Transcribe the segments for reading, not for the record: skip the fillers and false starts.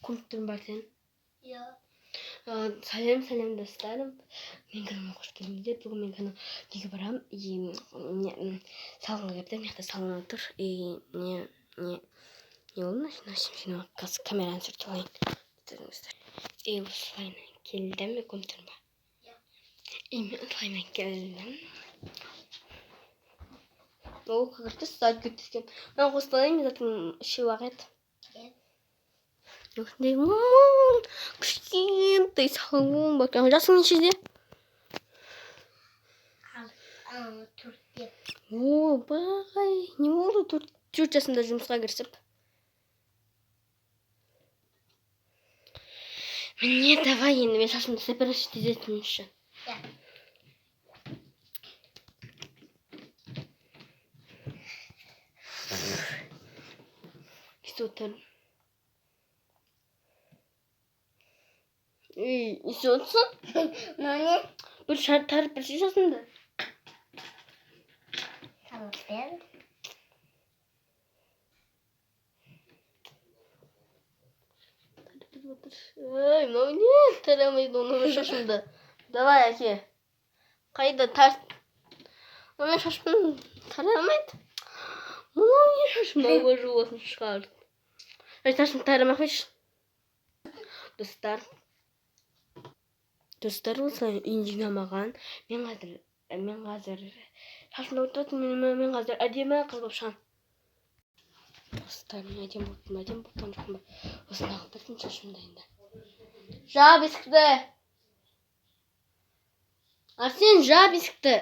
компьютер бар тань. Ja. Салем достарым. Мен гэнэ хош келдіңдер. Бүгін мен гэнэ неге барам. Салонға кірдім. Яқта салон отыр. Не олны шына камераны сүртіп алайын. Осылайын келдім. Мен компьютер бар. Мен осылайын келдім. Ол қағырды сайт көттескен. Мен қосылайын. Мен затын іші уақыт. Осындай кішкентай салон бар. Жасың нешеде? Төртте. О, бай. Не болды 4 жасында жұмысқа кірісіп? Міне, давай енді мен шашымды сәперіш тезетін үшін. Кесі отыр. Несі отсын? Ne? Бір тарып бір жасында. Салфет. Ой, мынау не тарамайды оның шашымды. Давай, әке. Қайда тарт. Оның шашымды тарамайды. Мынау не шашым? Ауа жуасын шығарды. Шашымды тарамақшы. Достар осылай үйін жинамаған. Мен қазір шашымды отыратын. Мен қазір әдемі қыз болып шығам. Достар, мен әдемі болтан жоқпын ба? Осыны ақтырдым шашымды енді. Жап есікті. Арсен, жап есікті.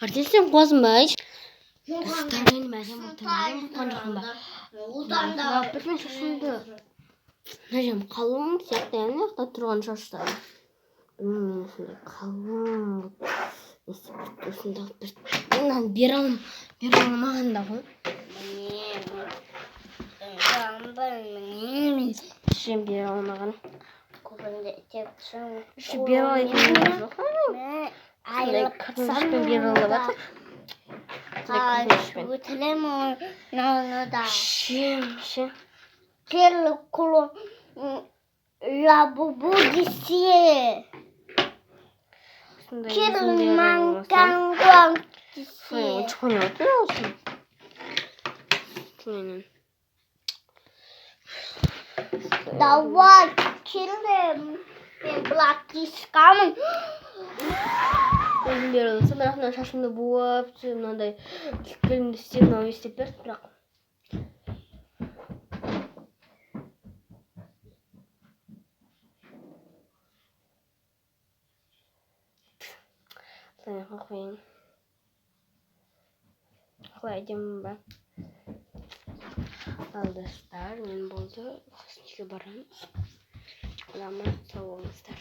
Арсен, сен қуасың ба? Достар, мен әдемі болтан жоқпын ба? Бірден шашымды. Нәжем қалың сияқты, яғни яқта тұрған шаштары. Мен осындай қалың. Осындағы бір бер алмаған да ғой. Ішім бер алмаған. Іші бер алайын жоқ. Сондай кірмішпен бер алып атыр. Өтілем оны да. Ше. Келі құлы лабубу десе. Келі маңкаңғам десе. Чықын өтір олсын. Менің. Давай, келі блатискамын. Өзім бер аласың, бірақ мына шашымды буап, мынандай келімді істеп, мынау істеп берді, бірақ. Соны қойын. Қалай әдемі ба? Ал достар, мен болды. Қосыншыға барам. Сау болыңыздар.